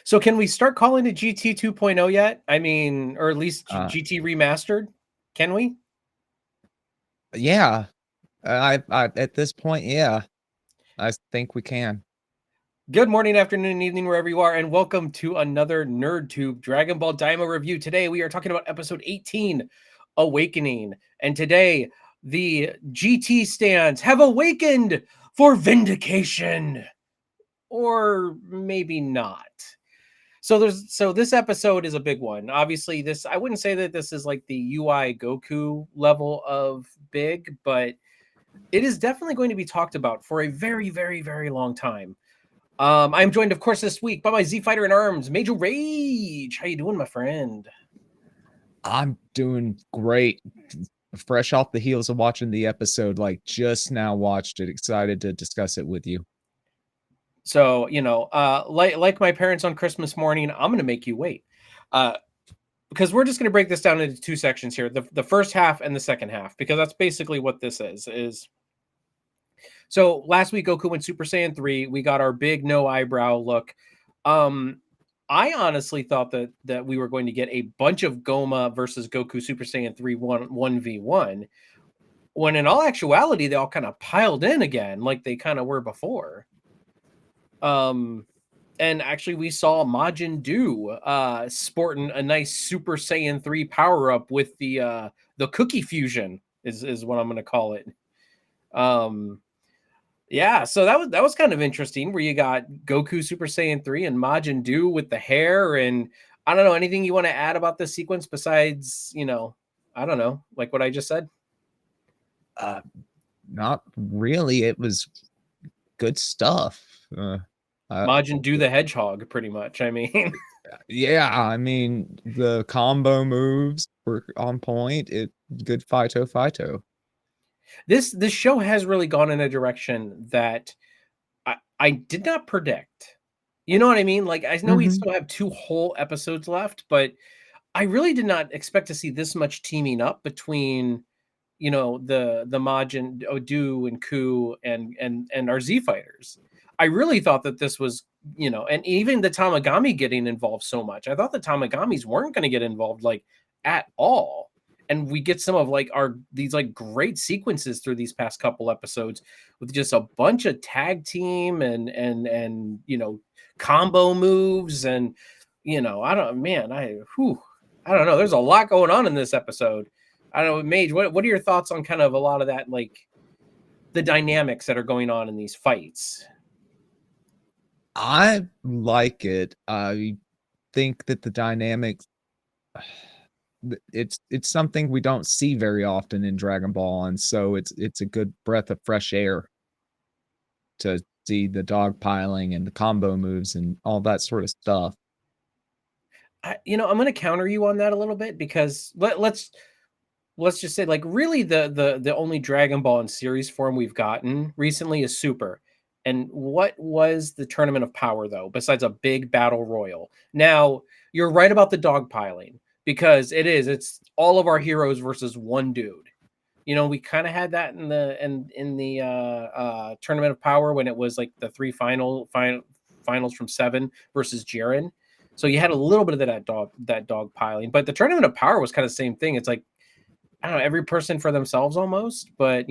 So can we start calling it GT 2.0 yet? I mean, or at least GT remastered? Can we? Yeah. I at this point, yeah. I think we can. Good morning, afternoon, evening, wherever you are, and welcome to another NerdTube Dragon Ball Daima review. Today we are talking about episode 18, Awakening. And today the GT stands have awakened for vindication. Or maybe not. So this episode is a big one. Obviously, I wouldn't say that this is like the UI Goku level of big, but it is definitely going to be talked about for a very, very, very long time. I'm joined, of course, this week by my Z Fighter in Arms, Major Rage. How you doing, my friend? I'm doing great. Fresh off the heels of watching the episode, like just now watched it. Excited to discuss it with you. So, like my parents on Christmas morning, I'm going to make you wait. Because we're just going to break this down into two sections here, the first half and the second half, because that's basically what this is. So last week, Goku went Super Saiyan 3. We got our big no eyebrow look. I honestly thought that we were going to get a bunch of Goma versus Goku Super Saiyan 3 1v1, when in all actuality, they all kind of piled in again like they kind of were before. And actually we saw Majin Du sporting a nice Super Saiyan 3 power-up with the cookie fusion is what I'm going to call it. Yeah, so that was kind of interesting, where you got Goku Super Saiyan 3 and Majin Du with the hair. And I don't know, anything you want to add about this sequence besides, I don't know, like what I just said? Not really. It was good stuff. Majin Du the Hedgehog, pretty much. I mean, yeah, I mean the combo moves were on point. Good Fighto. this show has really gone in a direction that I did not predict. You know what I mean? Like, I know we still have 2 whole episodes left, but I really did not expect to see this much teaming up between, the Majin Odu and Ku and our Z fighters. I really thought that this was, and even the Tamagami getting involved so much. I thought the Tamagamis weren't going to get involved like at all. And we get some of like these like great sequences through these past couple episodes with just a bunch of tag team and combo moves. And I don't know. There's a lot going on in this episode. I don't know, Mage, what are your thoughts on kind of a lot of that, like the dynamics that are going on in these fights? I like it. I think that the dynamics it's something we don't see very often in Dragon Ball, and so it's a good breath of fresh air to see the dogpiling and the combo moves and all that sort of stuff. I'm going to counter you on that a little bit, because let's just say, like, really the only Dragon Ball in series form we've gotten recently is Super. And what was the Tournament of Power, though, besides a big battle royal? Now, you're right about the dogpiling, because it's all of our heroes versus one dude. We kind of had that in the Tournament of Power, when it was like the 3 finals from 7 versus Jiren. So you had a little bit of that dog piling, but the Tournament of Power was kind of the same thing. It's like, I don't know, every person for themselves almost, but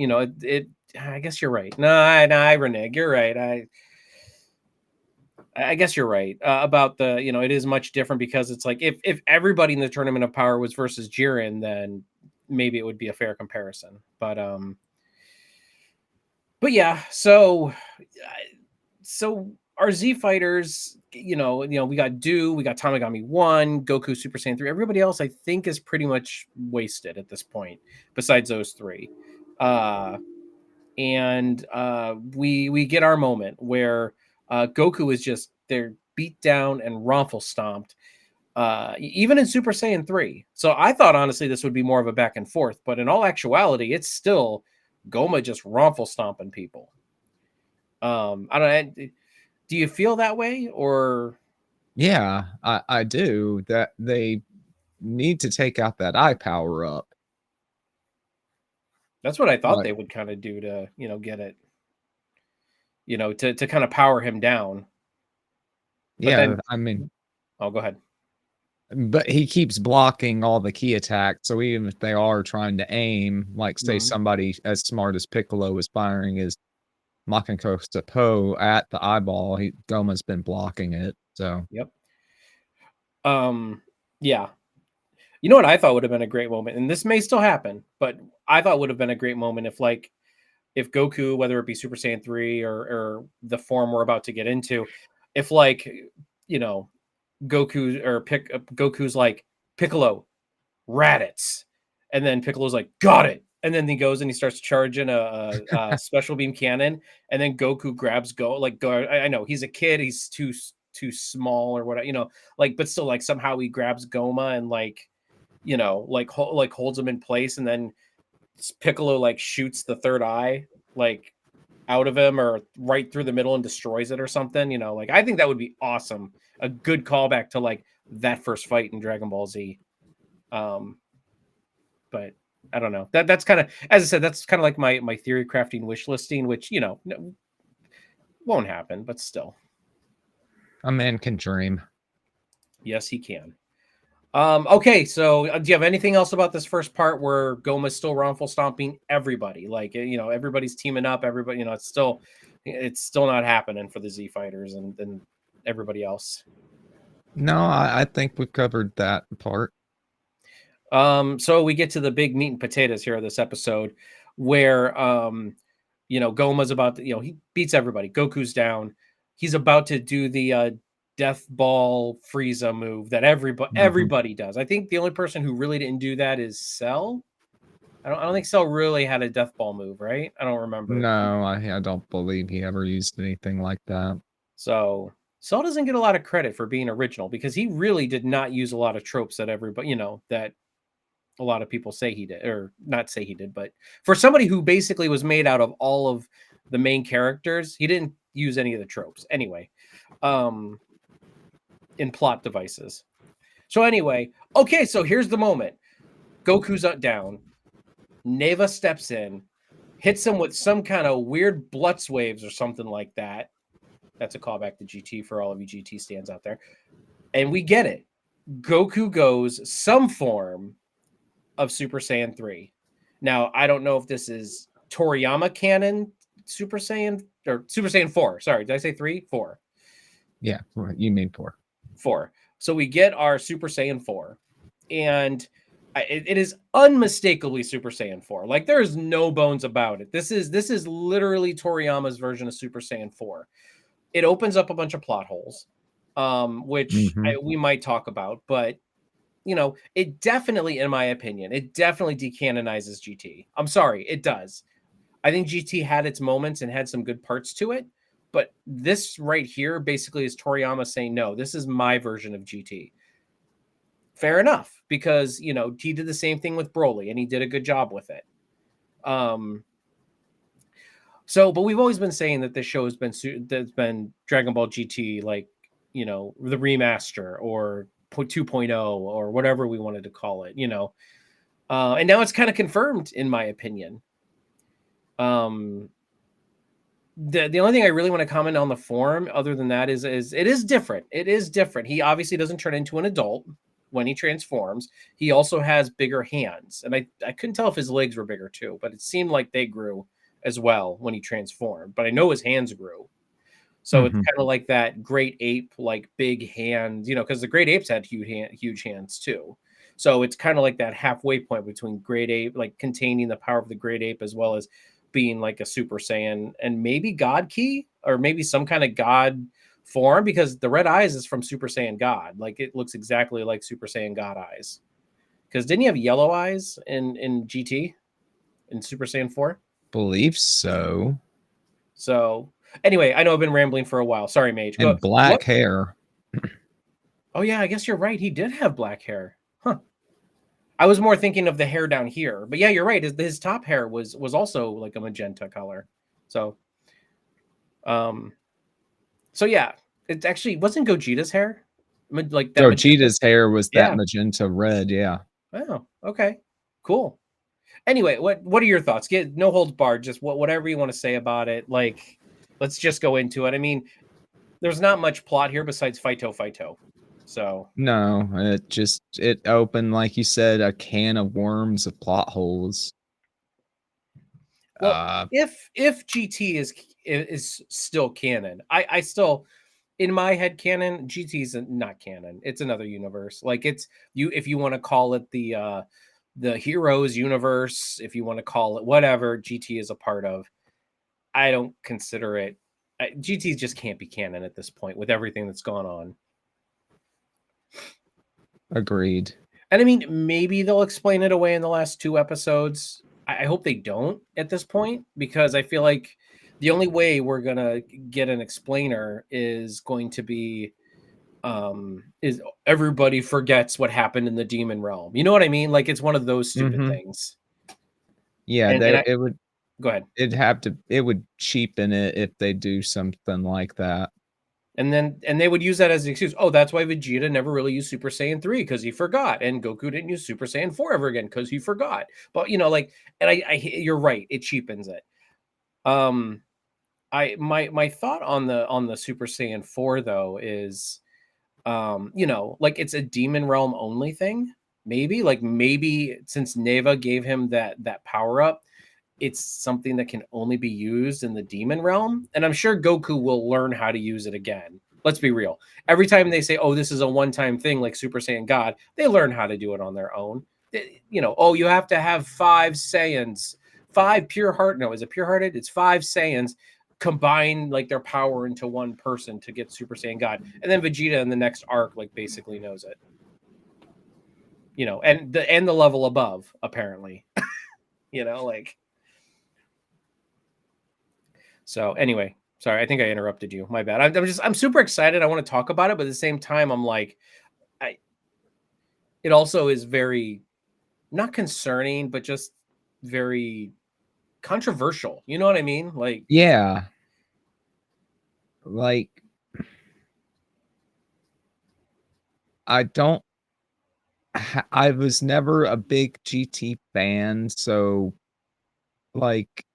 I guess you're right. No, I renege. You're right. I guess you're right about it is much different, because it's like if everybody in the Tournament of Power was versus Jiren, then maybe it would be a fair comparison. But yeah, so our Z fighters, we got we got Tamagami 1, Goku Super Saiyan 3. Everybody else, I think, is pretty much wasted at this point, besides those 3. And we get our moment where Goku is just, they're beat down and raffle stomped, even in Super Saiyan 3. So I thought, honestly, this would be more of a back and forth, but in all actuality, it's still Goma just raffle stomping people. I don't know. Do you feel that way, or? Yeah, I do. That they need to take out that eye power up. That's what I thought they would kind of do to, get it, to kind of power him down. But yeah, then, I mean, Oh, go ahead. But he keeps blocking all the key attacks, so even if they are trying to aim, like, say, Mhm. somebody as smart as Piccolo is firing his Makenko Po at the eyeball, Goma's been blocking it, so Yep. Yeah. You know what I thought would have been a great moment, and this may still happen, but I thought would have been a great moment if, like, if Goku, whether it be Super Saiyan 3 or the form we're about to get into, if, like, you know, Goku's like, "Piccolo, Raditz," and then Piccolo's like, "Got it," and then he goes and he starts charging a special beam cannon, and then Goku grabs I know he's a kid, he's too small or whatever, like, but still, like, somehow he grabs Goma and, like, like holds him in place, and then Piccolo, like, shoots the third eye, like, out of him or right through the middle and destroys it or something, like, I think that would be awesome. A good callback to, like, that first fight in Dragon Ball Z. Um, but I don't know. That's kind of, as I said, that's kind of like my theory crafting wish listing, which, won't happen, but still. a man can dream. Yes, he can. Okay, so do you have anything else about this first part where Goma's still wrongful stomping everybody? Like, everybody's teaming up, everybody, it's still not happening for the Z fighters and everybody else. No, I think we've covered that part. So we get to the big meat and potatoes here of this episode where Goma's about to, he beats everybody. Goku's down. He's about to do the death ball Frieza move that Mhm. everybody does. I think the only person who really didn't do that is Cell. I don't think Cell really had a death ball move, right? I don't remember. No, I don't believe he ever used anything like that. So Cell doesn't get a lot of credit for being original because he really did not use a lot of tropes that everybody, that a lot of people say he did, or not say he did, but for somebody who basically was made out of all of the main characters, he didn't use any of the tropes anyway, um, in plot devices. So anyway, okay, so here's the moment. Goku's down. Neva steps in, hits him with some kind of weird Blutz waves or something like that. That's a callback to GT for all of you GT stands out there. And we get it. Goku goes some form of Super Saiyan 3. Now, I don't know if this is Toriyama canon Super Saiyan or Super Saiyan 4. Sorry, did I say 3? 4. Yeah, you mean 4. 4. So we get our Super Saiyan 4. And it is unmistakably Super Saiyan 4. Like, there's no bones about it. This is literally Toriyama's version of Super Saiyan 4. It opens up a bunch of plot holes, which Mhm. we might talk about, but it definitely, in my opinion, it definitely decanonizes GT. I'm sorry, it does. I think GT had its moments and had some good parts to it, but this right here basically is Toriyama saying, no, this is my version of GT. Fair enough, because he did the same thing with Broly and he did a good job with it. But we've always been saying that this show has been Dragon Ball GT, like, the remaster or 2.0 or whatever we wanted to call it, and now it's kind of confirmed, in my opinion. The only thing I really want to comment on the form, other than that, is it is different. It is different. He obviously doesn't turn into an adult when he transforms. He also has bigger hands, and I couldn't tell if his legs were bigger too, but it seemed like they grew as well when he transformed. But I know his hands grew. So it's Mhm. kind of like that great ape, like big hands, because the great apes had huge hands too. So it's kind of like that halfway point between great ape, like containing the power of the great ape, as well as being like a Super Saiyan and maybe God Key or maybe some kind of God form, because the red eyes is from Super Saiyan God. Like, it looks exactly like Super Saiyan God eyes. Because didn't he have yellow eyes in GT in Super Saiyan 4? Believe so. So anyway, I know I've been rambling for a while. Sorry, Mage. Go. And black What? hair. Oh yeah, I guess you're right. He did have black hair. Huh. I was more thinking of the hair down here, but yeah, you're right. His top hair was also like a magenta color. So, um, so yeah, it actually wasn't Gogeta's hair, like that magenta. Gogeta's hair was that Yeah. magenta red, yeah. Oh, okay, cool. Anyway, what are your thoughts? Get no holds barred. Just whatever you want to say about it. Like, let's just go into it. I mean, there's not much plot here besides Fighto Fighto. So No, it opened, like you said, a can of worms of plot holes. well, Uh, if GT is still canon, I still in my head canon, GT is not canon. It's another universe. Like it's you if you want to call it the Heroes universe, if you want to call it whatever GT is a part of. I don't consider it. GT just can't be canon at this point with everything that's gone on. agreed. And I mean, maybe they'll explain it away in the last 2 episodes. I hope they don't at this point because I feel like the only way we're gonna get an explainer is going to be is everybody forgets what happened in the demon realm. You know what I mean? Like it's one of those stupid Mhm. things. Yeah, And there I go ahead. it would cheapen it if they do something like that. And they would use that as an excuse. Oh, that's why Vegeta never really used Super Saiyan 3 because he forgot, and Goku didn't use Super Saiyan 4 ever again because he forgot. But like, and you're right, it cheapens it. Um, my thought on the Super Saiyan 4 though is, like it's a demon realm only thing. Maybe since Neva gave him that power up, it's something that can only be used in the demon realm. And I'm sure Goku will learn how to use it again. Let's be real. Every time they say, oh, this is a one time thing like Super Saiyan God, they learn how to do it on their own. Oh, you have to have 5 Saiyans, 5 pure heart. No, is it pure hearted? It's 5 Saiyans combine like their power into one person to get Super Saiyan God. And then Vegeta in the next arc, like basically knows it. And the level above, apparently. Like So anyway, sorry, I think I interrupted you. My bad. I'm super excited. I want to talk about it, but at the same time, I'm like, I. It also is very not concerning, but just very controversial. You know what I mean? Like, Yeah. Like, I don't I was never a big GT fan, so, like,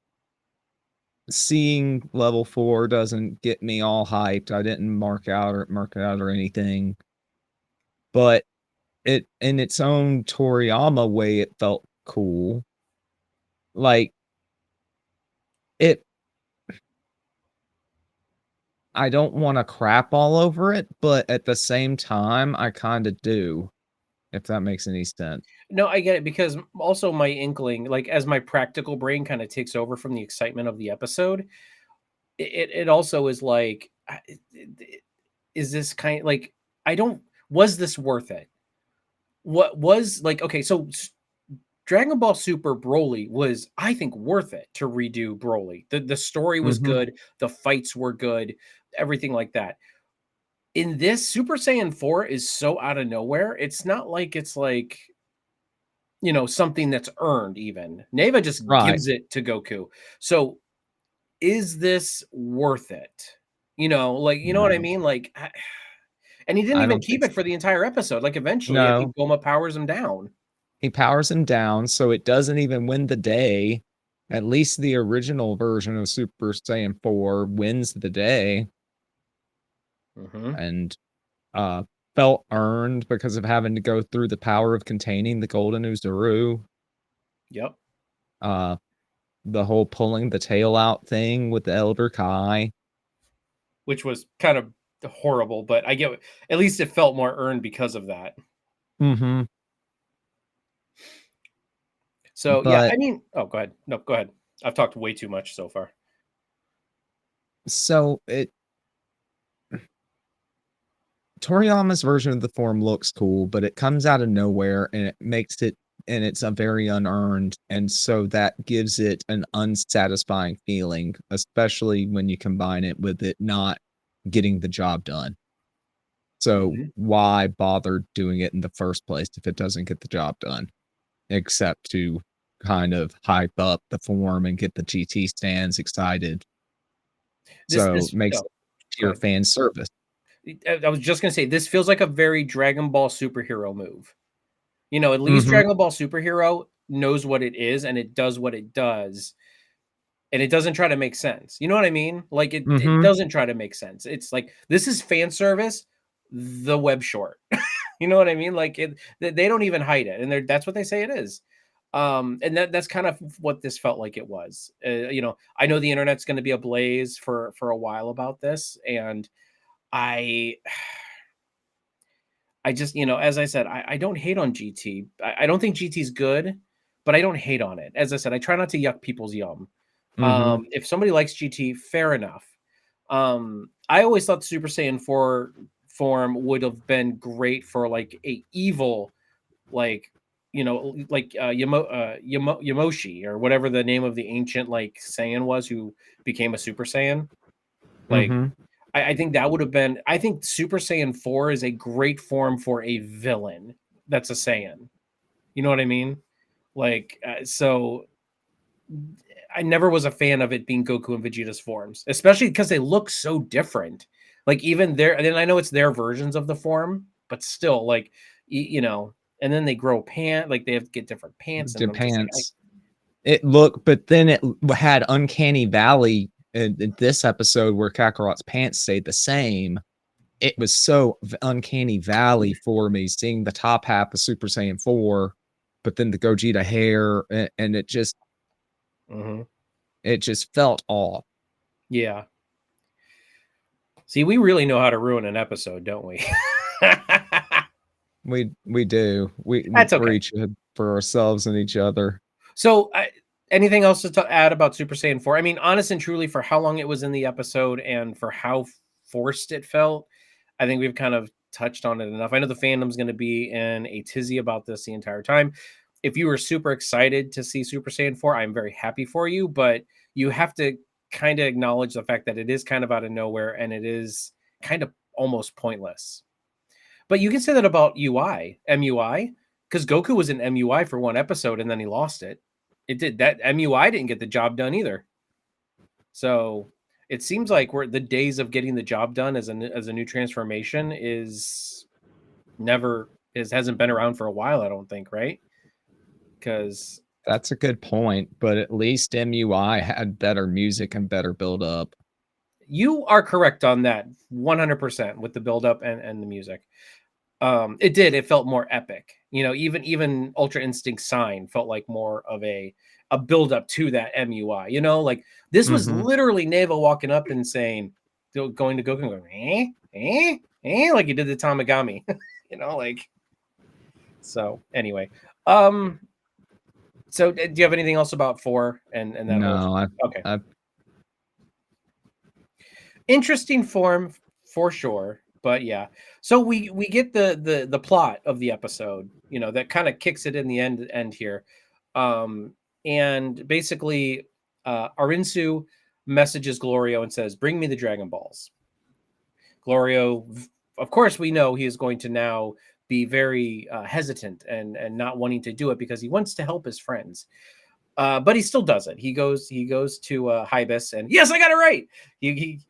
seeing level 4 doesn't get me all hyped. I didn't mark it out or anything, but it in its own Toriyama way, it felt cool. Like, it I don't wanna crap all over it, but at the same time, I kinda do, if that makes any sense. no, I get it because also my inkling, like as my practical brain kind of takes over from the excitement of the episode, it also is like, is this kind like I don't was this worth it? What was like okay, so Dragon Ball Super Broly was, I think, worth it to redo Broly. The story was Mhm. good, the fights were good, everything like that. In this, Super Saiyan 4 is so out of nowhere. It's not like it's like, something that's earned even. Neva just Right. gives it to Goku. So is this worth it? Like, you know what I No. mean? Like, and he didn't I even don't think keep it so. for the entire episode. Like, eventually, I No. think Goma powers him down. He powers him down, so it doesn't even win the day. At least the original version of Super Saiyan 4 wins the day Hmm. and, uh, felt earned because of having to go through the power of containing the Golden Uzuru. Yep. Uh, the whole pulling the tail out thing with the Elder Kai. Which was kind of horrible, but I get at least it felt more earned because of that. Mhm. So yeah, But I mean, oh, go ahead. No, go ahead. I've talked way too much so far. so it Toriyama's version of the form looks cool, but it comes out of nowhere and it makes it and it's a very unearned, and so that gives it an unsatisfying feeling, especially when you combine it with it not getting the job done. So, Mhm. why bother doing it in the first place if it doesn't get the job done? Except to kind of hype up the form and get the GT stands excited. So, it makes Oh, it go pure ahead. fan service. I was just gonna say this feels like a very Dragon Ball superhero move. At least Mhm, Dragon Ball superhero knows what it is and it does what it does, and it doesn't try to make sense. You know what I mean? Like it mhm. doesn't try to make sense. It's like this is fan service the web short. You know what I mean? Like they don't even hide it, and that's what they say it is. And that's kind of what this felt like it was. I know the internet's going to be ablaze for a while about this, and I I just, as I said, I don't hate on GT. I don't think GT's good, but I don't hate on it. As I said, I try not to yuck people's yum. Mhm. If somebody likes GT, fair enough. I always thought Super Saiyan 4 form would have been great for like a evil, like like Yamoshi or whatever the name of the ancient like Saiyan was who became a Super Saiyan. Like Mhm. I think that would have been. I think Super Saiyan 4 is a great form for a villain that's a Saiyan. You know what I mean? Like, so I never was a fan of it being Goku and Vegeta's forms, especially because they look so different. Like, even their, and I know it's their versions of the form, but still, like, and then they grow like they have to get different pants, and The I'm just like, pants. But then it had Uncanny Valley in this episode where Kakarot's pants stayed the same. It was so Uncanny Valley for me seeing the top half of Super Saiyan 4, but then the Gogeta hair, and Mhm. it just felt off. Yeah. See, we really know how to ruin an episode, don't we? We do. We That's for okay. each for ourselves and each other. So, anything else to add about Super Saiyan 4? I mean, honest and truly, for how long it was in the episode and for how forced it felt, I think we've kind of touched on it enough. I know the fandom's going to be in a tizzy about this the entire time. If you were super excited to see Super Saiyan 4, I'm very happy for you, but you have to kind of acknowledge the fact that it is kind of out of nowhere and it is kind of almost pointless. But you can say that about MUI, because Goku was in MUI for one episode and then he lost it. It did that MUI didn't get the job done either. So it seems like we're the days of getting the job done as a new transformation is never hasn't been around for a while, I don't think, right? Because That's a good point, but at least MUI had better music and better build up. you are correct on that 100% with the build up and the music. It did. It felt more epic. Even Ultra Instinct Sign felt like more of a build up to that MUI. Like this was Mhm. literally Neva walking up and saying, going to Goku and going, like he did the Tamagami. Like so. Anyway, um, so do you have anything else about 4 and that whole? No, Okay, I interesting form for sure. But yeah, so we get the plot of the episode, that kind of kicks it in the end here. And basically Arinsu messages Glorio and says, bring me the Dragon Balls. Glorio, of course, we know he is going to now be very hesitant and not wanting to do it because he wants to help his friends. But he still does it. He goes to Hybis, and yes, I got it right. He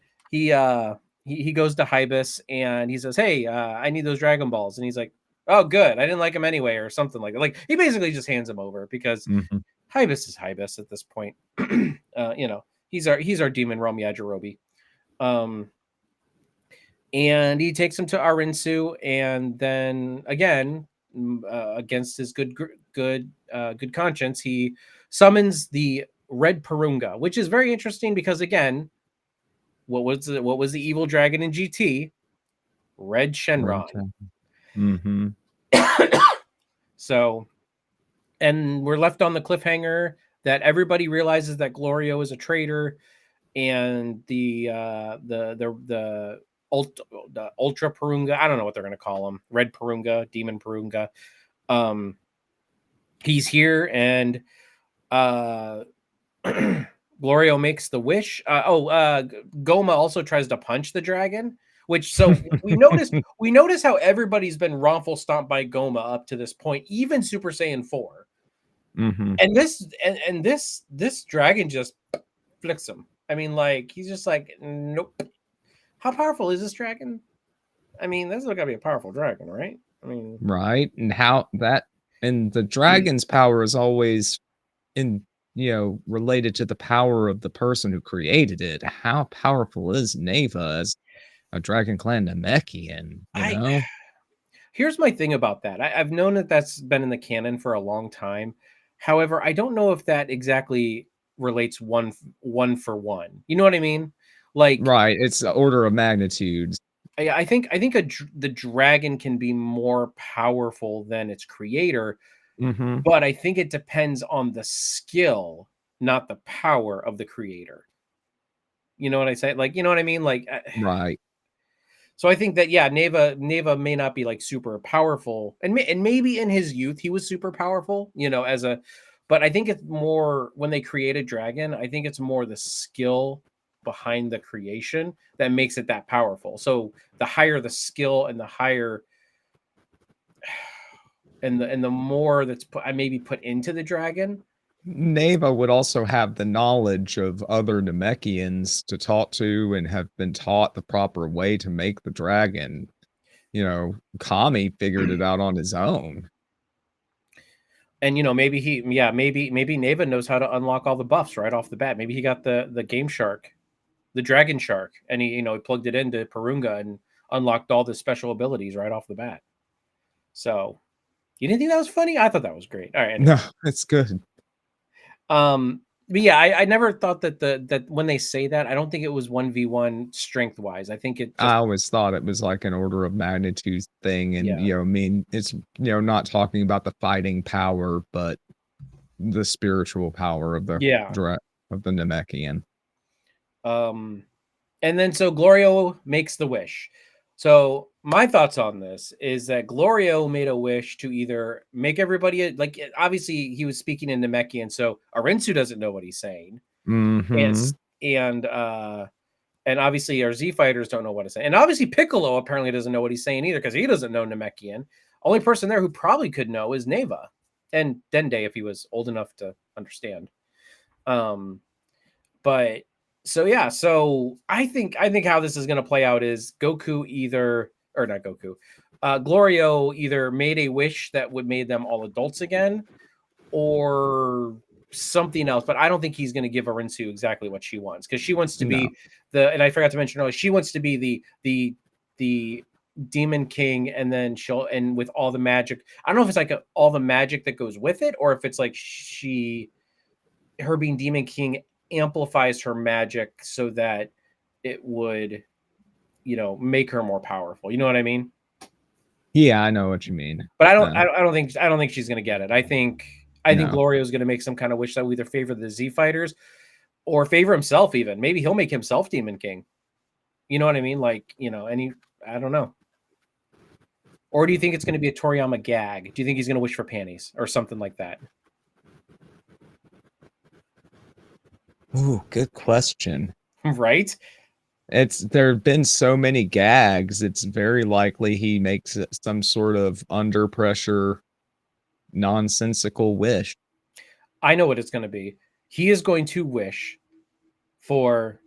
he goes to Hybis and he says, "Hey, I need those Dragon Balls." And he's like, "Oh, good. I didn't like him anyway," or something like that. Like he basically just hands him over because mhm. Hybis is Hybis at this point. He's our demon Rom Yajirobe. Um, and he takes him to Arinsu, and then again, against his good conscience, he summons the Red Purunga, which is very interesting because again, what was the evil dragon in GT? Red Right. Shenron. Mhm. So, and we're left on the cliffhanger that everybody realizes that Glorio is a traitor, and the Ultra Purunga, I don't know what they're going to call him, Red Purunga, Demon Purunga. Um, he's here, and uh, Glorio makes the wish. Goma also tries to punch the dragon, which so we notice how everybody's been wrongful stomped by Goma up to this point, even Super Saiyan 4. Mhm. And this dragon just flicks him. I mean, like he's just like, nope. How powerful is this dragon? I mean, this is gotta be a powerful dragon, right? I mean, Right? And how that and the dragon's power is always in related to the power of the person who created it. How powerful is Neva? a Dragon Clan Namekian, you I know? Here's my thing about that. I've known that that's been in the canon for a long time. However, I don't know if that exactly relates one for one. You know what I mean? Like, Right, it's a order of magnitudes. I think the dragon can be more powerful than its creator, Mhm. but I think it depends on the skill, not the power of the creator. You know what I say? Like, you know what I mean? Like, Right. so I think that yeah, Neva may not be like super powerful, and maybe in his youth he was super powerful, you know, as a. But I think it's more when they create a dragon. I think it's more the skill behind the creation that makes it that powerful. So the higher the skill and the higher and the more that's put, I maybe put into the dragon. Neva would also have the knowledge of other Namekians to talk to and have been taught the proper way to make the dragon. Kami figured it out on his own. And maybe maybe Neva knows how to unlock all the buffs right off the bat. Maybe he got the game shark, the dragon shark, and he plugged it into Purunga and unlocked all the special abilities right off the bat. So you didn't think that was funny? I thought that was great. All right, anyway. No, it's good. But yeah, I never thought that when they say that, I don't think it was 1v1 strength wise. I think it I just always thought it was like an order of magnitude thing, and yeah. I mean, it's not talking about the fighting power, but the spiritual power of the Yeah. of the Namekian. And then so Glorio makes the wish. So my thoughts on this is that Glorio made a wish to either make everybody like obviously he was speaking in Namekian, so Arinsu doesn't know what he's saying. And Mhm. and uh and obviously our Z fighters don't know what to say. And obviously Piccolo apparently doesn't know what he's saying either because he doesn't know Namekian. Only person there who probably could know is Neva and Dende if he was old enough to understand. Um but so yeah, so I think how this is going to play out is Goku either or not Goku, Glorio either made a wish that would made them all adults again, or something else. But I don't think he's going to give Arinsu exactly what she wants because she wants to No. be the. And I forgot to mention earlier, she wants to be the Demon King, and then and with all the magic. I don't know if it's like all the magic that goes with it, or if it's like her being Demon King amplifies her magic so that it would, make her more powerful. You know what I mean? Yeah, I know what you mean. But I don't, Uh, I don't think, I don't think she's gonna get it. I think no. Glorio is gonna make some kind of wish that will either favor the Z fighters or favor himself. Even maybe he'll make himself Demon King. You know what I mean? Like, I don't know. Or do you think it's going to be a Toriyama gag? Do you think he's going to wish for panties or something like that? Ooh, good question. Right? There have been so many gags, it's very likely he makes some sort of under pressure nonsensical wish. I know what it's going to be. He is going to wish for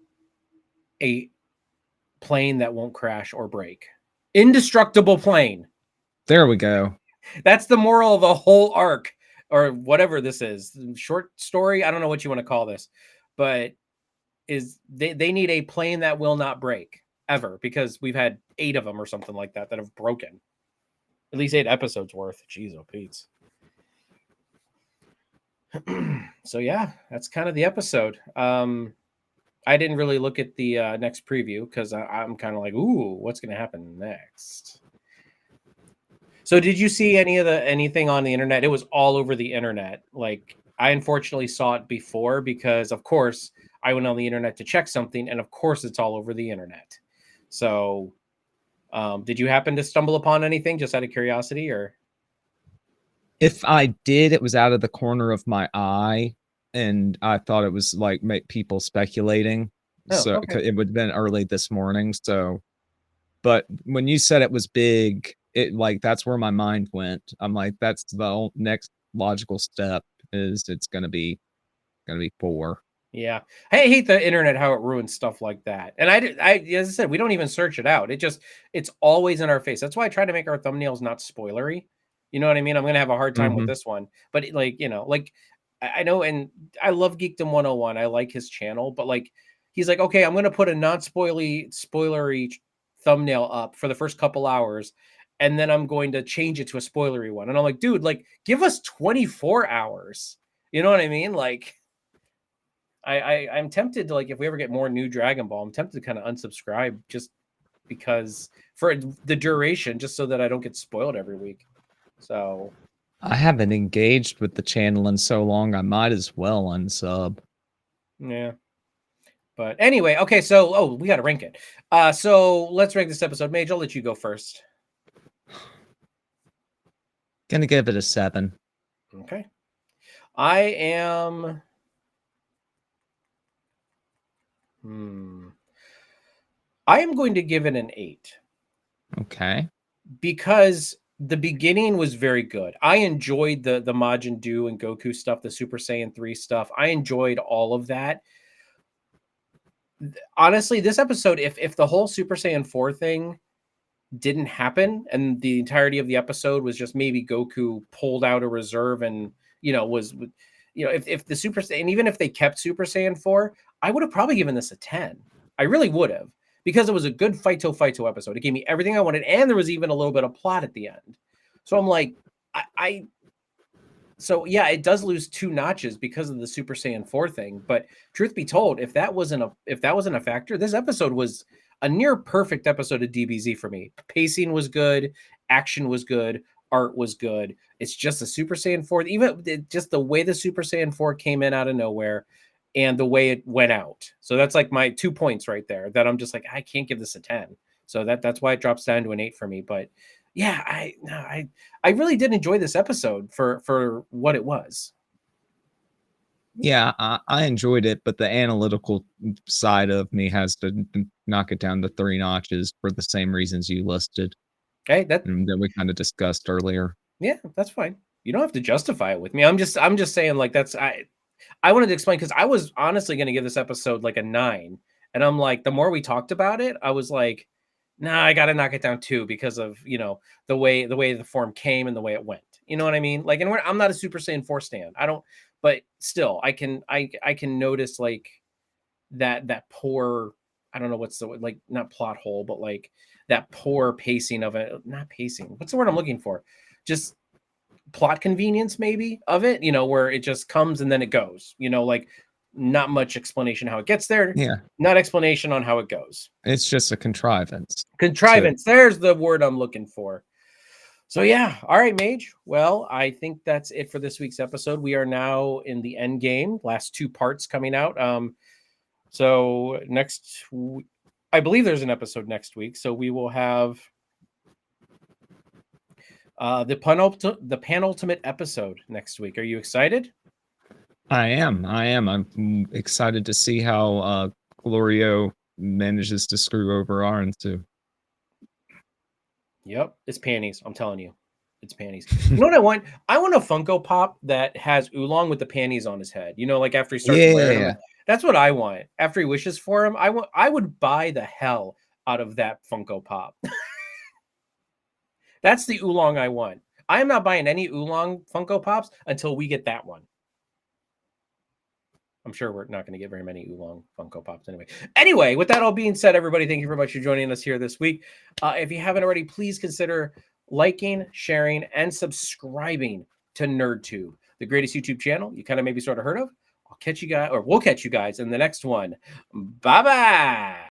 a plane that won't crash or break. Indestructible plane. There we go. That's the moral of the whole arc or whatever this is. Short story, I don't know what you want to call this, but is they need a plane that will not break ever because we've had 8 of them or something like that have broken. At least 8 episodes worth. Jeez, oh Pete's. So yeah, that's kind of the episode. I didn't really look at the next preview because I'm kind of like, ooh, what's going to happen next? So did you see anything on the internet? It was all over the internet. Like I unfortunately saw it before because of course I went on the internet to check something, and of course it's all over the internet. So did you happen to stumble upon anything just out of curiosity or? If I did, it was out of the corner of my eye, and I thought it was, like, make people speculating, Oh, so okay. it would have been early this morning, so but when you said it was big, that's where my mind went. I'm like, "That's the next logical step is it's gonna be 4." Yeah. I hate the internet how it ruins stuff like that. And as I said, we don't even search it out. It's always in our face. That's why I try to make our thumbnails not spoilery. You know what I mean? I'm going to have a hard time with Mhm. this one. But like I know, and I love Geekdom 101. I like his channel, but like he's like, okay, I'm going to put a not spoilery thumbnail up for the first couple hours, and then I'm going to change it to a spoilery one. And I'm like, dude, like, give us 24 hours. You know what I mean? Like, I'm tempted to, like, if we ever get more new Dragon Ball, I'm tempted to kind of unsubscribe just because for the duration, just so that I don't get spoiled every week. So I haven't engaged with the channel in so long, I might as well unsub. yeah. But anyway, okay, so we gotta rank it. So let's rank this episode. Mage, I'll let you go first. Gonna give it a 7. Okay. I am I am going to give it an 8. Okay. Because the beginning was very good. I enjoyed the Majin Buu and Goku stuff, the Super Saiyan 3 stuff. I enjoyed all of that. Honestly, this episode, if the whole Super Saiyan 4 thing didn't happen and the entirety of the episode was just maybe Goku pulled out a reserve and, was, if the Super Saiyan, even if they kept Super Saiyan 4, I would have probably given this a 10. I really would have, because it was a good Fighto episode. It gave me everything I wanted, and there was even a little bit of plot at the end. So I'm like, so yeah, it does lose 2 notches because of the Super Saiyan 4 thing. But truth be told, if that wasn't a factor, this episode was a near perfect episode of DBZ for me. Pacing was good, action was good, art was good. It's just the Super Saiyan 4, even just the way the Super Saiyan 4 came in out of nowhere and the way it went out. So that's like my 2 points right there that I'm just like, I can't give this a 10. So that's why it drops down to an 8 for me. But yeah, I really did enjoy this episode for what it was. Yeah, I enjoyed it, but the analytical side of me has to knock it down to 3 notches for the same reasons you listed Okay, and that we kind of discussed earlier. yeah, that's fine. You don't have to justify it with me. I'm just saying, like, I wanted to explain because I was honestly going to give this episode like a 9, and I'm like, the more we talked about it, I was like, nah, I got to knock it down 2 because of the way the form came and the way it went. You know what I mean? Like, and I'm not a Super Saiyan 4 stan. I don't, but still, I can notice like that poor. I don't know what's the, like, not plot hole, but like that poor pacing of it. Not pacing. What's the word I'm looking for? Just plot convenience maybe of it, where it just comes and then it goes, like not much explanation how it gets there, Yeah, not explanation on how it goes. it's just a contrivance. Contrivance, there's the word I'm looking for. So yeah, all right, Mage. Well, I think that's it for this week's episode. We are now in the end game, last 2 parts coming out. So I believe there's an episode next week, so we will have the penultimate episode next week. Are you excited? I am. I'm excited to see how Glorio manages to screw over Arenzu. Yep, it's panties. I'm telling you, it's panties. You know what I want? I want a Funko Pop that has Oolong with the panties on his head. Like after he starts wearing them. Yeah. That's what I want. After he wishes for him, I would buy the hell out of that Funko Pop. That's the Oolong I want. I am not buying any Oolong Funko Pops until we get that one. I'm sure we're not going to get very many Oolong Funko Pops anyway. Anyway, with that all being said, everybody, thank you very much for joining us here this week. If you haven't already, please consider liking, sharing, and subscribing to NerdTube, the greatest YouTube channel you kind of maybe sort of heard of. We'll catch you guys in the next one. Bye-bye.